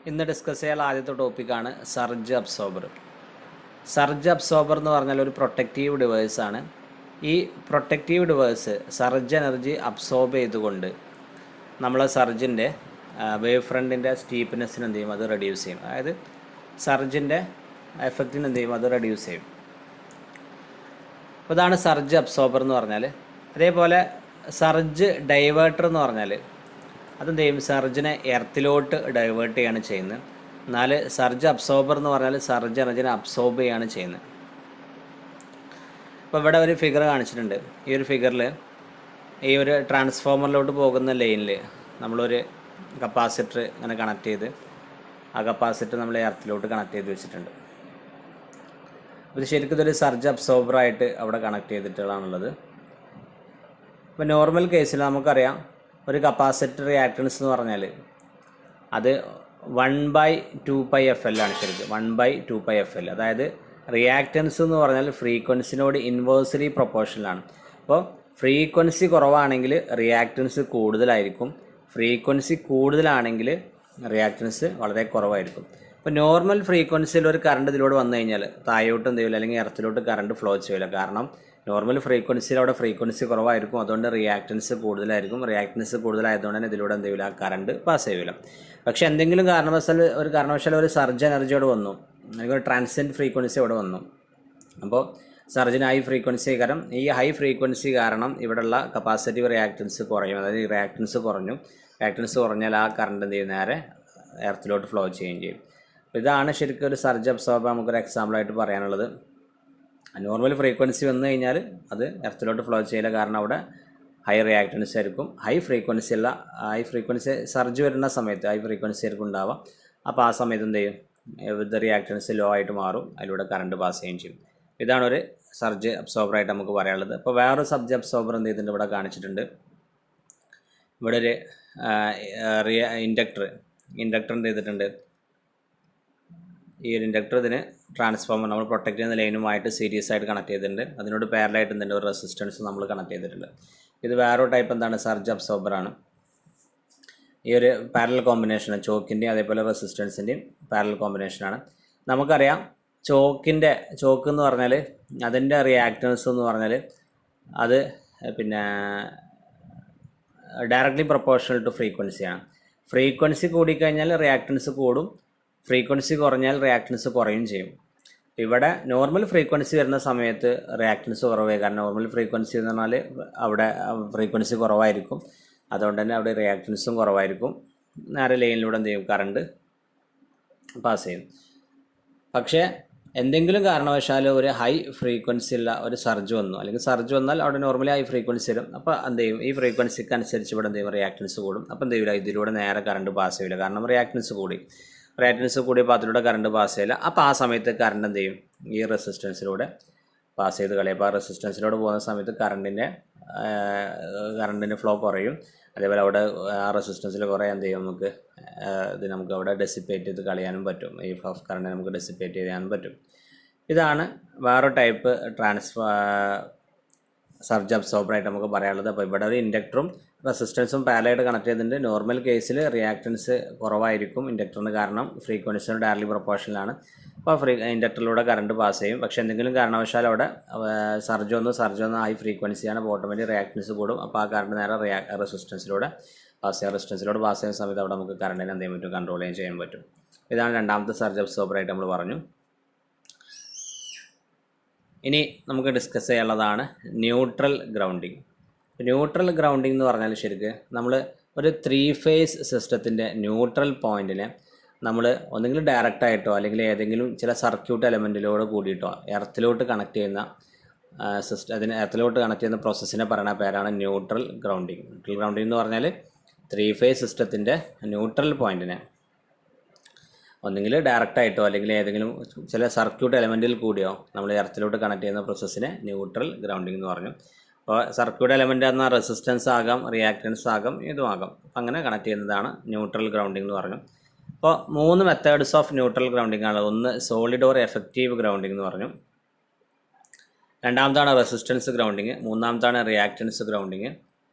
ഇന്ന് ഡിസ്കസ് ചെയ്യാൻ ആദ്യത്തെ ടോപ്പിക്കാണ് സർജ് അബ്സോർബർ. സർജ് അബ്സോർബർ എന്ന് പറഞ്ഞാൽ ഒരു പ്രൊട്ടക്റ്റീവ് ഡിവൈസാണ്. ഈ protective device surge energy absorb ചെയ്തുകൊണ്ട് നമ്മളെ സർജിൻ്റെ വേവ് ഫ്രണ്ടിൻ്റെ സ്റ്റീപ്നെസ്സിന് എന്ത് ചെയ്യും, അത് റെഡ്യൂസ് ചെയ്യും. അതായത് സർജിൻ്റെ എഫക്റ്റിന് എന്ത് ചെയ്യും, അത് റെഡ്യൂസ് ചെയ്യും. അപ്പോൾ ഇതാണ് സർജ് അബ്സോർബർ എന്ന് പറഞ്ഞാൽ. അതേപോലെ സർജ് ഡൈവേർട്ടർ എന്ന് പറഞ്ഞാൽ അതെന്ത് ചെയ്യും, സർജിനെ എർത്തിലോട്ട് ഡൈവേർട്ട് ചെയ്യാണ് ചെയ്യുന്നത്. എന്നാൽ സർജ് അബ്സോർബർ എന്ന് പറഞ്ഞാൽ സർജ് എനർജിനെ അബ്സോർബ് ചെയ്യാണ് ചെയ്യുന്നത്. അപ്പോൾ ഇവിടെ ഒരു ഫിഗർ കാണിച്ചിട്ടുണ്ട്. ഈ ഒരു ഫിഗറിൽ ഈ ഒരു ട്രാൻസ്ഫോമറിലോട്ട് പോകുന്ന ലൈനിൽ നമ്മളൊരു കപ്പാസിറ്റർ ഇങ്ങനെ കണക്ട് ചെയ്ത് ആ കപ്പാസിറ്റർ നമ്മൾ എർത്തിലോട്ട് കണക്ട് ചെയ്ത് വെച്ചിട്ടുണ്ട്. ഇത് ശരിക്കും ഇതൊരു സർജ് അബ്സോർബറായിട്ട് അവിടെ കണക്ട് ചെയ്തിട്ടുള്ളതാണുള്ളത്. ഇപ്പോൾ നോർമൽ കേസിൽ നമുക്കറിയാം ഒരു കപ്പാസിറ്റർ റിയാക്ടൻസ് എന്ന് പറഞ്ഞാൽ അത് 1/2πfl ആണ്. ശരിക്കും 1/2πfl. അതായത് റിയാക്ടൻസ് എന്ന് പറഞ്ഞാൽ ഫ്രീക്വൻസിനോട് ഇൻവേഴ്സ്ലി പ്രൊപ്പോർഷണലാണ്. അപ്പോൾ ഫ്രീക്വൻസി കുറവാണെങ്കിൽ റിയാക്ടൻസ് കൂടുതലായിരിക്കും, ഫ്രീക്വൻസി കൂടുതലാണെങ്കിൽ റിയാക്ടൻസ് വളരെ കുറവായിരിക്കും. ഇപ്പോൾ നോർമൽ ഫ്രീക്വൻസിയിൽ ഒരു കറണ്ട് ഇതിലൂടെ വന്നു കഴിഞ്ഞാൽ താഴോട്ട് എന്ത് ചെയ്യില്ല, അല്ലെങ്കിൽ എർത്തിലോട്ട് കറണ്ട് ഫ്ലോ ചെയ്യില്ല. കാരണം നോർമൽ ഫ്രീക്വൻസിയിൽ അവിടെ ഫ്രീക്വൻസി കുറവായിരിക്കും, അതുകൊണ്ട് റിയാക്ടൻസ് കൂടുതലായിരിക്കും. റിയാക്ടൻസ് കൂടുതലായതുകൊണ്ട് തന്നെ ഇതിലൂടെ എന്ത് ചെയ്യില്ല, കറണ്ട് പാസ് ചെയ്യില്ല. പക്ഷേ എന്തെങ്കിലും കാരണവശാൽ ഒരു സർജ് എനർജി അവിടെ വന്നു, അല്ലെങ്കിൽ ഒരു ട്രാൻസിയൻറ്റ് ഫ്രീക്വൻസി അവിടെ വന്നു. അപ്പോൾ സർജിന് ഹൈ ഫ്രീക്വൻസി കാരണം ഈ ഹൈ ഫ്രീക്വൻസി കാരണം ഇവിടെയുള്ള കപ്പാസിറ്റീവ് റിയാക്ടൻസ് കുറയും. അതായത് റിയാക്ടൻസ് കുറഞ്ഞു. റിയാക്ടൻസ് കുറഞ്ഞാൽ ആ കറണ്ട് എന്ത് ചെയ്യും, നേരെ എർത്തിലോട്ട് ഫ്ലോ ചെയ്യുകയും ചെയ്യും. ഇതാണ് ശരിക്കും ഒരു സർജ് അബ്സോർബർ നമുക്കൊരു എക്സാമ്പിളായിട്ട് പറയാനുള്ളത്. നോർമൽ ഫ്രീക്വൻസി വന്നു കഴിഞ്ഞാൽ അത് എർത്തിലോട്ട് ഫ്ലോ ചെയ്യില്ല, കാരണം അവിടെ ഹൈ റിയാക്ടൻസ് ആയിരിക്കും. ഹൈ ഫ്രീക്വൻസി സർജ് വരുന്ന സമയത്ത് ഹൈ ഫ്രീക്വൻസി ആയിരിക്കും ഉണ്ടാവുക. അപ്പോൾ ആ സമയത്ത് എന്ത് ചെയ്യും, വിത്ത് റിയാക്ടൻസ് ലോ ആയിട്ട് മാറും, അതിലൂടെ കറണ്ട് പാസ് ചെയ്യുകയും ചെയ്യും. ഇതാണ് ഒരു സർജ് അബ്സോർബറായിട്ട് നമുക്ക് പറയാനുള്ളത്. അപ്പോൾ വേറൊരു സർജ് അബ്സോർബർ എന്ത് ചെയ്തിട്ടുണ്ട്, ഇവിടെ കാണിച്ചിട്ടുണ്ട്. ഇവിടെ ഒരു ഇൻഡക്ടർ എന്ത് ചെയ്തിട്ടുണ്ട്, ഈ ഒരു ഇൻഡക്ടർ ഇതിന് ട്രാൻസ്ഫോമർ നമ്മൾ പ്രൊട്ടക്റ്റ് ചെയ്യുന്ന ലൈനുമായിട്ട് സീരീസ് ആയിട്ട് കണക്ട് ചെയ്തിട്ടുണ്ട്. അതിനോട് പാരലായിട്ട് എന്തുണ്ട്, ഒരു റെസിസ്റ്റൻസ് നമ്മൾ കണക്ട് ചെയ്തിട്ടുണ്ട്. ഇത് വേറൊരു ടൈപ്പ് എന്താണ്, സർജ് അബ്സോർബറാണ്. ഈ ഒരു പാരലൽ കോമ്പിനേഷൻ ചോക്കിൻ്റെയും അതേപോലെ റെസിസ്റ്റൻസിൻ്റെയും പാരലൽ കോമ്പിനേഷനാണ്. നമുക്കറിയാം ചോക്ക് എന്ന് പറഞ്ഞാൽ അതിൻ്റെ റിയാക്ടൻസ് എന്ന് പറഞ്ഞാൽ അത് പിന്നെ ഡയറക്റ്റ്ലി പ്രൊപ്പോർഷണൽ ടു ഫ്രീക്വൻസിയാണ്. ഫ്രീക്വൻസി കൂടിക്കഴിഞ്ഞാൽ റിയാക്ടൻസ് കൂടും, ഫ്രീക്വൻസി കുറഞ്ഞാൽ റിയാക്ടൻസ് കുറയും ചെയ്യും. ഇവിടെ നോർമൽ ഫ്രീക്വൻസി വരുന്ന സമയത്ത് റിയാക്ടൻസ് കുറവായി, കാരണം നോർമൽ ഫ്രീക്വൻസി എന്ന് പറഞ്ഞാൽ അവിടെ ഫ്രീക്വൻസി കുറവായിരിക്കും, അതുകൊണ്ട് തന്നെ അവിടെ റിയാക്ടൻസും കുറവായിരിക്കും. നേരെ ലൈനിലൂടെ എന്ത് ചെയ്യും, കറണ്ട് പാസ് ചെയ്യും. പക്ഷേ എന്തെങ്കിലും കാരണവശാൽ ഒരു ഹൈ ഫ്രീക്വൻസി ഉള്ള ഒരു സർജ് വന്നു, അല്ലെങ്കിൽ സർജ് വന്നാൽ അവിടെ നോർമലി ഹൈ ഫ്രീക്വൻസി വരും. അപ്പോൾ എന്ത് ചെയ്യും, ഈ ഫ്രീക്വൻസിക്ക് അനുസരിച്ച് ഇവിടെ എന്ത് ചെയ്യും, റിയാക്ടൻസ് കൂടും. അപ്പോൾ എന്ത് ചെയ്യില്ല, ഇതിലൂടെ നേരെ കറണ്ട് പാസ് ചെയ്യില്ല, കാരണം റിയാക്ടൻസ് കൂടിയപ്പോൾ അതിലൂടെ കറണ്ട് പാസ് ചെയ്യില്ല. അപ്പോൾ ആ സമയത്ത് കറണ്ട് എന്ത് ചെയ്യും, ഈ റെസിസ്റ്റൻസിലൂടെ പാസ് ചെയ്ത് കളയും. അപ്പോൾ ആ റെസിസ്റ്റൻസിലൂടെ പോകുന്ന സമയത്ത് കറണ്ടിൻ്റെ ഫ്ലോ കുറയും. അതേപോലെ അവിടെ ആ റെസിസ്റ്റൻസിൽ കുറേ എന്ത് ചെയ്യും, നമുക്ക് അവിടെ ഡെസിപ്പേറ്റ് ചെയ്ത് കളയാനും പറ്റും. ഈ ഫ്ലോ ഓഫ് കറണ്ട് നമുക്ക് ഡെസിപ്പേറ്റ് ചെയ്യാനും പറ്റും. ഇതാണ് വേറെ ടൈപ്പ് സർജ് അബ്സോർബറായിട്ട് നമുക്ക് പറയാനുള്ളത്. അപ്പോൾ ഇവിടെ ഒരു ഇൻഡക്ടറും റെസിസ്റ്റൻസും പാരലായിട്ട് കണക്ട് ചെയ്തിട്ടുണ്ട്. നോർമൽ കേസിൽ റിയാക്ടൻസ് കുറവായിരിക്കും ഇൻഡക്ടറിന്, കാരണം ഫ്രീക്വൻസിയോട് ഡയറക്ട്ലി പ്രൊപ്പോർഷനിലാണ്. അപ്പോൾ ഇൻഡക്ടറിലൂടെ കറണ്ട് പാസ് ചെയ്യും. പക്ഷേ എന്തെങ്കിലും കാരണവശാൽ അവിടെ സർജ് ഒന്ന് ഹൈ ഫ്രീക്വൻസിയാണ്, അപ്പോൾ ഓട്ടോമാറ്റിക് റിയാക്ടൻസ് കൂടും. അപ്പോൾ ആ കറണ്ട് നേരെ റെസിസ്റ്റൻസിലൂടെ പാസ് ചെയ്യുന്ന സമയത്ത് അവിടെ നമുക്ക് കറണ്ടിനെ എന്ത് ചെയ്യാൻ പറ്റും, കൺട്രോൾ ചെയ്യാൻ പറ്റും. ഇതാണ് രണ്ടാമത്തെ സർജ് അബ്സോർബറായിട്ട് നമ്മൾ പറഞ്ഞു. ഇനി നമുക്ക് ഡിസ്കസ് ചെയ്യാനുള്ളതാണ് ന്യൂട്രൽ ഗ്രൗണ്ടിങ്. ന്യൂട്രൽ ഗ്രൗണ്ടിങ് എന്ന് പറഞ്ഞാൽ ശരിക്ക് നമ്മൾ ഒരു 3 ഫേസ് സിസ്റ്റത്തിൻ്റെ ന്യൂട്രൽ പോയിൻറ്റിനെ നമ്മൾ ഒന്നെങ്കിലും ഡയറക്റ്റായിട്ടോ അല്ലെങ്കിൽ ഏതെങ്കിലും ചില സർക്യൂട്ട് എലമെൻറ്റിലോട് കൂടിയിട്ടോ എർത്തിലോട്ട് കണക്ട് ചെയ്യുന്ന എർത്തിലോട്ട് കണക്ട് ചെയ്യുന്ന പ്രോസസ്സിനെ പറയുന്ന പേരാണ് ന്യൂട്രൽ ഗ്രൗണ്ടിങ്. ന്യൂട്രൽ ഗ്രൗണ്ടിങ് എന്ന് പറഞ്ഞാൽ 3 ഫേസ് സിസ്റ്റത്തിൻ്റെ ന്യൂട്രൽ പോയിൻറ്റിനെ ഒന്നെങ്കിൽ ഡയറക്റ്റായിട്ടോ അല്ലെങ്കിൽ ഏതെങ്കിലും ചില സർക്യൂട്ട് എലമെൻറ്റിൽ കൂടിയോ നമ്മൾ എർത്തിലോട്ട് കണക്ട് ചെയ്യുന്ന പ്രോസസ്സിനെ ന്യൂട്രൽ ഗ്രൗണ്ടിങ് എന്ന് പറഞ്ഞു. അപ്പോൾ സർക്യൂട്ട് എലമെൻ്റ് എന്നാൽ റെസിസ്റ്റൻസ് ആകാം, റിയാക്ടൻസ് ആകാം, ഇതുമാകാം. അപ്പം അങ്ങനെ കണക്ട് ചെയ്യുന്നതാണ് ന്യൂട്രൽ ഗ്രൗണ്ടിങ് എന്ന് പറഞ്ഞു. അപ്പോൾ 3 മെത്തേഡ്സ് ഓഫ് ന്യൂട്രൽ ഗ്രൗണ്ടിങ് ആണ്. ഒന്ന് സോളിഡ് ഓർ എഫക്റ്റീവ് ഗ്രൗണ്ടിങ് എന്ന് പറഞ്ഞു, രണ്ടാമതാണ് റെസിസ്റ്റൻസ് ഗ്രൗണ്ടിങ്, മൂന്നാമതാണ് റിയാക്ടൻസ് ഗ്രൗണ്ടിങ്,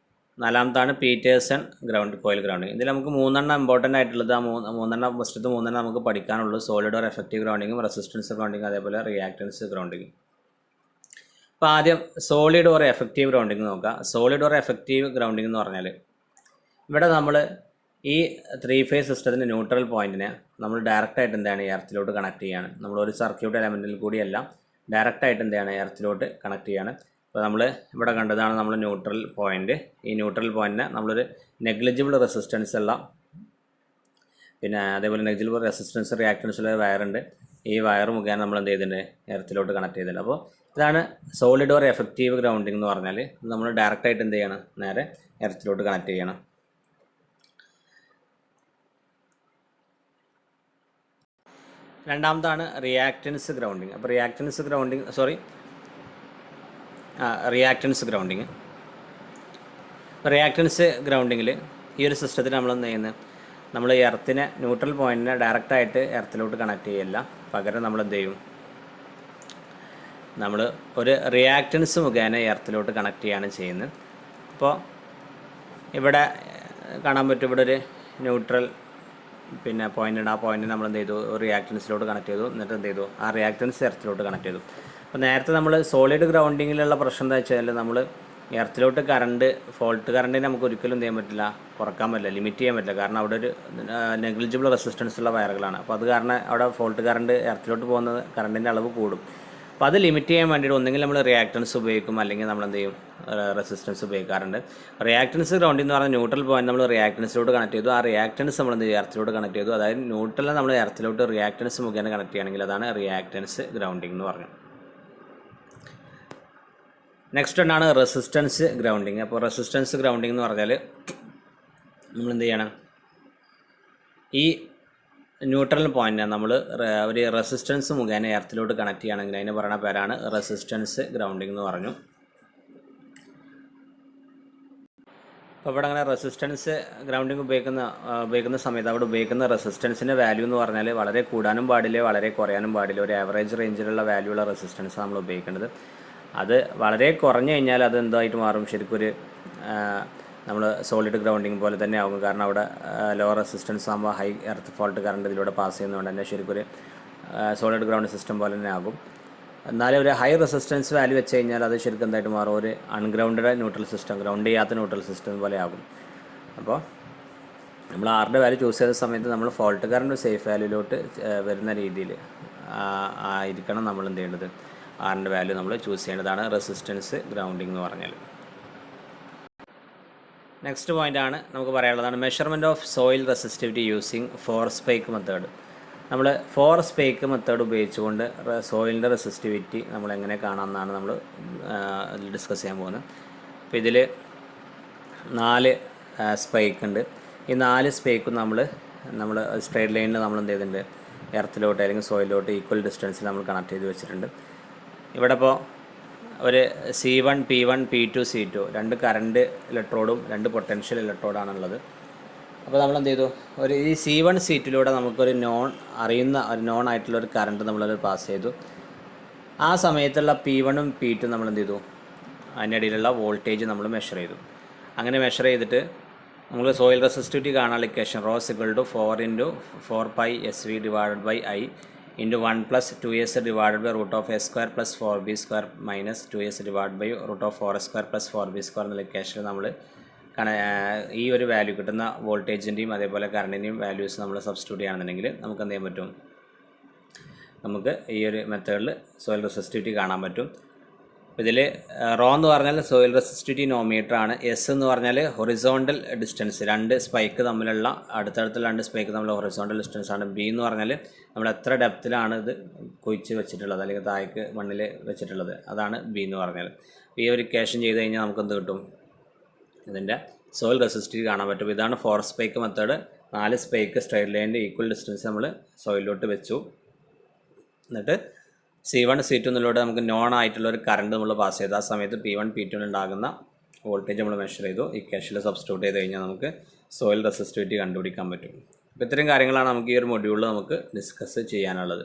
നാലാമത്താണ് പീറ്റേഴ്സൺ കോയിൽ ഗ്രൗണ്ടിങ്. ഇതിൽ നമുക്ക് മൂന്നെണ്ണം ഇമ്പോർട്ടൻ്റ് ആയിട്ടുള്ളത്, ആ ഫസ്റ്റത്തെ മൂന്നെണ്ണം നമുക്ക് പഠിക്കാനുള്ളൂ. സോളിഡ് ഓർ എഫക്റ്റീവ് ഗ്രൗണ്ടിങ്ങും, റെസിസ്റ്റൻസ് ഗ്രൗണ്ടിങ്, അതേപോലെ റിയാക്റ്റൻസ് ഗ്രൗണ്ടിങ്. അപ്പോൾ ആദ്യം സോളിഡ് ഓർ എഫക്റ്റീവ് ഗ്രൗണ്ടിങ് നോക്കാം. സോളിഡ് ഓർ എഫക്റ്റീവ് ഗ്രൗണ്ടിങ് എന്ന് പറഞ്ഞാൽ ഇവിടെ നമ്മൾ ഈ 3 ഫേസ് സിസ്റ്റത്തിൻ്റെ ന്യൂട്രൽ പോയിൻറ്റിനെ നമ്മൾ ഡയറക്റ്റായിട്ട് എന്താണ് എർത്തിലോട്ട് കണക്ട് ചെയ്യുകയാണ്. നമ്മളൊരു സർക്യൂട്ട് എലമെൻറ്റിൽ കൂടിയല്ല, ഡയറക്റ്റായിട്ട് എന്താണ് എർത്തിലോട്ട് കണക്ട് ചെയ്യുകയാണ്. അപ്പോൾ നമ്മൾ ഇവിടെ കണ്ടതാണ് നമ്മൾ ന്യൂട്രൽ പോയിൻറ്റ്. ഈ ന്യൂട്രൽ പോയിൻറ്റിനെ നമ്മളൊരു നെഗ്ലിജിബിൾ റെസിസ്റ്റൻസ് ഉള്ള, പിന്നെ അതേപോലെ നെഗ്ലിജിബിൾ റെസിസ്റ്റൻസ് റിയാക്റ്റൻസുള്ള വയറുണ്ട്. ഈ വയർ മുഖേന നമ്മൾ എന്ത് ചെയ്തിട്ടുണ്ട്, എർത്തിലോട്ട് കണക്ട് ചെയ്തിട്ടുണ്ട്. അപ്പോൾ ഇതാണ് സോളിഡ് ഓർ എഫക്റ്റീവ് ഗ്രൗണ്ടിങ് എന്ന് പറഞ്ഞാൽ. നമ്മൾ ഡയറക്റ്റായിട്ട് എന്ത് ചെയ്യണം, നേരെ എർത്തിലോട്ട് കണക്ട് ചെയ്യണം. രണ്ടാമതാണ് റിയാക്റ്റൻസ് ഗ്രൗണ്ടിങ്. അപ്പോൾ റിയാക്റ്റൻസ് ഗ്രൗണ്ടിങ്ങിൽ ഈ ഒരു സിസ്റ്റത്തിൽ നമ്മൾ എന്ത് ചെയ്യുന്നത്, നമ്മൾ എർത്തിനെ ന്യൂട്രൽ പോയിൻറ്റിനെ ഡയറക്റ്റായിട്ട് എർത്തിലോട്ട് കണക്ട് ചെയ്യില്ല. പകരം നമ്മൾ എന്ത് ചെയ്യും, നമ്മൾ ഒരു റിയാക്റ്റൻസ് മുഖേന എർത്തിലോട്ട് കണക്ട് ചെയ്യാണ് ചെയ്യുന്നത്. അപ്പോൾ ഇവിടെ കാണാൻ പറ്റും, ഇവിടെ ഒരു ന്യൂട്രൽ പോയിൻ്റ് ഉണ്ട്. ആ പോയിൻറ്റ് നമ്മൾ എന്ത് ചെയ്തു, ഒരു റിയാക്റ്റൻസിലോട്ട് കണക്ട് ചെയ്തു. എന്നിട്ട് എന്ത് ചെയ്തു, ആ റിയാക്റ്റൻസ് എർത്തിലോട്ട് കണക്ട് ചെയ്തു. അപ്പോൾ നേരത്തെ നമ്മൾ സോളിഡ് ഗ്രൗണ്ടിങ്ങിലുള്ള പ്രശ്നം എന്താ വെച്ചാൽ, നമ്മൾ എർത്തിലോട്ട് ഫോൾട്ട് കറണ്ടിനെ നമുക്ക് ഒരിക്കലും എന്ത് ചെയ്യാൻ പറ്റില്ല, കുറക്കാൻ പറ്റില്ല, ലിമിറ്റ് ചെയ്യാൻ പറ്റില്ല. കാരണം അവിടെ ഒരു നെഗ്ലിജിബിൾ റെസിസ്റ്റൻസ് ഉള്ള വയറുകളാണ്. അപ്പോൾ അത് കാരണം അവിടെ ഫോൾട്ട് കറണ്ട് എർത്തിലോട്ട് പോകുന്നത് കറണ്ടിൻ്റെ അളവ് കൂടും. അപ്പോൾ അത് ലിമിറ്റ് ചെയ്യാൻ വേണ്ടിയിട്ട് ഒന്നെങ്കിൽ നമ്മൾ റിയാക്റ്റൻസ് ഉപയോഗിക്കും, അല്ലെങ്കിൽ നമ്മൾ എന്ത് ചെയ്യും, റെസിസ്റ്റൻസ് ഉപയോഗിക്കാറുണ്ട്. റിയാക്റ്റൻസ് ഗ്രൗണ്ടിങ് എന്ന് പറഞ്ഞാൽ ന്യൂട്രൽ പോയിന്റ് നമ്മൾ റിയാക്റ്റൻസിലോട്ട് കണക്ട് ചെയ്തു. ആ റിയാക്റ്റൻസ് നമ്മൾ എന്ത് ചെയ്യും, എർത്തിലോട്ട് കണക്ട് ചെയ്തു. അതായത് ന്യൂട്രലിനെ നമ്മൾ എർത്തിലോട്ട് റിയാക്റ്റൻസ് മുഖേന കണക്ട് ചെയ്യുകയാണെങ്കിൽ അതാണ് റിയാക്റ്റൻസ് ഗ്രൗണ്ടിങ് എന്ന് പറഞ്ഞു. നെക്സ്റ്റ് ഒന്നാണ് റെസിസ്റ്റൻസ് ഗ്രൗണ്ടിങ്. അപ്പോൾ റെസിസ്റ്റൻസ് ഗ്രൗണ്ടിങ് എന്ന് പറഞ്ഞാൽ നമ്മൾ എന്ത് ചെയ്യണം, ഈ ന്യൂട്രൽ പോയിൻ്റ് നമ്മൾ ഒരു റെസിസ്റ്റൻസ് മുഖേന എർത്തിലോട്ട് കണക്ട് ചെയ്യുകയാണെങ്കിൽ അതിന് പറയുന്ന പേരാണ് റെസിസ്റ്റൻസ് ഗ്രൗണ്ടിങ് എന്ന് പറഞ്ഞു. അപ്പോൾ ഇവിടെ അങ്ങനെ റെസിസ്റ്റൻസ് ഗ്രൗണ്ടിങ് ഉപയോഗിക്കുന്ന സമയത്ത് അവിടെ ഉപയോഗിക്കുന്ന റെസിസ്റ്റൻസിൻ്റെ വാല്യൂ എന്ന് പറഞ്ഞാൽ വളരെ കൂടാനും പാടില്ല, വളരെ കുറയാനും പാടില്ല. ഒരു ആവറേജ് റേഞ്ചിലുള്ള വാല്യൂ ഉള്ള റെസിസ്റ്റൻസ് നമ്മൾ ഉപയോഗിക്കേണ്ടത്. അത് വളരെ കുറഞ്ഞു കഴിഞ്ഞാൽ അത് എന്തായിട്ട് മാറും, ശരിക്കും ഒരു നമ്മൾ സോളിഡ് ഗ്രൗണ്ടിങ് പോലെ തന്നെ ആകും. കാരണം അവിടെ ലോ റെസിസ്റ്റൻസ് ആകുമ്പോൾ ഹൈ എർത്ത് ഫോൾട്ട് കറണ്ട് ഇതിലൂടെ പാസ് ചെയ്യുന്നതുകൊണ്ട് തന്നെ ശരിക്കും ഒരു സോളിഡ് ഗ്രൗണ്ട് സിസ്റ്റം പോലെ തന്നെ ആകും. എന്നാലും ഒരു ഹൈ റെസിസ്റ്റൻസ് വാല്യൂ വെച്ച് കഴിഞ്ഞാൽ അത് ശരിക്കും എന്തായിട്ട് മാറും, ഒരു അൺഗ്രൗണ്ടഡ് ന്യൂട്രൽ സിസ്റ്റം, ഗ്രൗണ്ട് ചെയ്യാത്ത ന്യൂട്രൽ സിസ്റ്റം പോലെ ആകും. അപ്പോൾ നമ്മൾ ആറിൻ്റെ വാല്യൂ ചൂസ് ചെയ്ത സമയത്ത് നമ്മൾ ഫോൾട്ട് കറണ്ട് സേഫ് വാല്യൂയിലോട്ട് വരുന്ന രീതിയിൽ ആയിരിക്കണം നമ്മൾ എന്ത് ചെയ്യേണ്ടത്, ആറിൻ്റെ വാല്യൂ നമ്മൾ ചൂസ് ചെയ്യേണ്ടതാണ് റെസിസ്റ്റൻസ് ഗ്രൗണ്ടിങ് എന്ന് പറഞ്ഞാൽ. നെക്സ്റ്റ് പോയിൻ്റാണ് നമുക്ക് പറയാനുള്ളതാണ് measurement of soil resistivity using 4 spike method. നമ്മൾ 4 സ്പൈക്ക് മെത്തേഡ് ഉപയോഗിച്ചുകൊണ്ട് സോയിലിൻ്റെ റെസിസ്റ്റിവിറ്റി നമ്മൾ എങ്ങനെ കാണാമെന്നാണ് നമ്മൾ ഡിസ്കസ് ചെയ്യാൻ പോകുന്നത്. അപ്പോൾ ഇതിൽ 4 സ്പൈക്ക് ഉണ്ട്. ഈ 4 സ്പൈക്കും നമ്മൾ സ്ട്രൈറ്റ് ലൈനിൽ നമ്മൾ എന്ത് ചെയ്തിട്ടുണ്ട്, എർത്തിലോട്ട് അല്ലെങ്കിൽ സോയിലോട്ട് ഈക്വൽ ഡിസ്റ്റൻസിൽ നമ്മൾ കണക്ട് ചെയ്ത് വെച്ചിട്ടുണ്ട്. ഇവിടെ ഇപ്പോൾ ഒരു C1 P1 P2 C2 2 current ഇലക്ട്രോഡും 2 potential ഇലക്ട്രോഡാണുള്ളത്. അപ്പോൾ നമ്മൾ എന്ത് ചെയ്തു, ഈ C1 C2 നമുക്കൊരു നോൺ ആയിട്ടുള്ള ഒരു കറണ്ട് നമ്മളത് പാസ് ചെയ്തു. ആ സമയത്തുള്ള P1 P2 നമ്മൾ എന്ത് ചെയ്തു, അതിൻ്റെ ഇടയിലുള്ള വോൾട്ടേജ് നമ്മൾ മെഷർ ചെയ്തു. അങ്ങനെ മെഷർ ചെയ്തിട്ട് നമ്മൾ സോയിൽ റെസിസ്റ്റിവിറ്റി കാണാനുള്ള equation ρ = 4 × 4πSV / I into 1 + 2s divided by √(a²+ 4b² - 2s divided by √4s² + 4b² എന്നുള്ള ഇക്വേഷനിൽ നമ്മൾ ഈ ഒരു വാല്യൂ കിട്ടുന്ന വോൾട്ടേജിൻ്റെയും അതേപോലെ കറണ്ടിൻ്റെയും വാല്യൂസ് നമ്മൾ സബ്സ്റ്റിറ്റ്യൂട്ട് ചെയ്യുകയാണെന്നുണ്ടെങ്കിൽ നമുക്ക് എന്ത് ചെയ്യാൻ പറ്റും, നമുക്ക് ഈ ഒരു മെത്തേഡിൽ സോയിൽ റെസിസ്റ്റിവിറ്റി കാണാൻ പറ്റും. ഇതിൽ റോ എന്ന് പറഞ്ഞാൽ സോയിൽ റെസിസ്റ്റിവിറ്റി നോമീറ്റർ ആണ്. എസ് എന്ന് പറഞ്ഞാൽ ഹൊറിസോണ്ടൽ ഡിസ്റ്റൻസ്, 2 സ്പൈക്ക് തമ്മിലുള്ള അടുത്തടുത്തുള്ള 2 സ്പൈക്ക് തമ്മിലുള്ള ഹൊറിസോണ്ടൽ ഡിസ്റ്റൻസ് ആണ്. ബി എന്ന് പറഞ്ഞാൽ നമ്മൾ എത്ര ഡെപ്തിലാണ് ഇത് കുഴിച്ച് വെച്ചിട്ടുള്ളത് അല്ലെങ്കിൽ താഴേക്ക് മണ്ണിൽ വെച്ചിട്ടുള്ളത്, അതാണ് ബി എന്ന് പറഞ്ഞാൽ. ഈ ഒരു ഇക്വേഷൻ ചെയ്ത് കഴിഞ്ഞാൽ നമുക്ക് എന്ത് കിട്ടും, ഇതിൻ്റെ സോയിൽ റെസിസ്റ്റിവിറ്റി കാണാൻ പറ്റും. ഇതാണ് 4 സ്പൈക്ക് മെത്തേഡ്. 4 സ്പൈക്ക് സ്ട്രൈറ്റ് ലൈനിൻ്റെ ഈക്വൽ ഡിസ്റ്റൻസ് നമ്മൾ സോയിലോട്ട് വെച്ചു. എന്നിട്ട് C1 C2 എന്നിലൂടെ നമുക്ക് നോൺ ആയിട്ടുള്ള ഒരു കറണ്ട് നമ്മൾ പാസ് ചെയ്തു. ആ സമയത്ത് P1 P2 ഉണ്ടാകുന്ന വോൾട്ടേജ് നമ്മൾ മെഷർ ചെയ്തു. ഇക്വേഷനിൽ സബ്സ്റ്റിറ്റ്യൂട്ട് ചെയ്ത് കഴിഞ്ഞാൽ നമുക്ക് സോയിൽ റെസിസ്റ്റിവിറ്റി കണ്ടുപിടിക്കാൻ പറ്റും. അപ്പോൾ ഇത്രയും കാര്യങ്ങളാണ് നമുക്ക് ഈ ഒരു മൊഡ്യൂളിൽ നമുക്ക് ഡിസ്കസ് ചെയ്യാനുള്ളത്.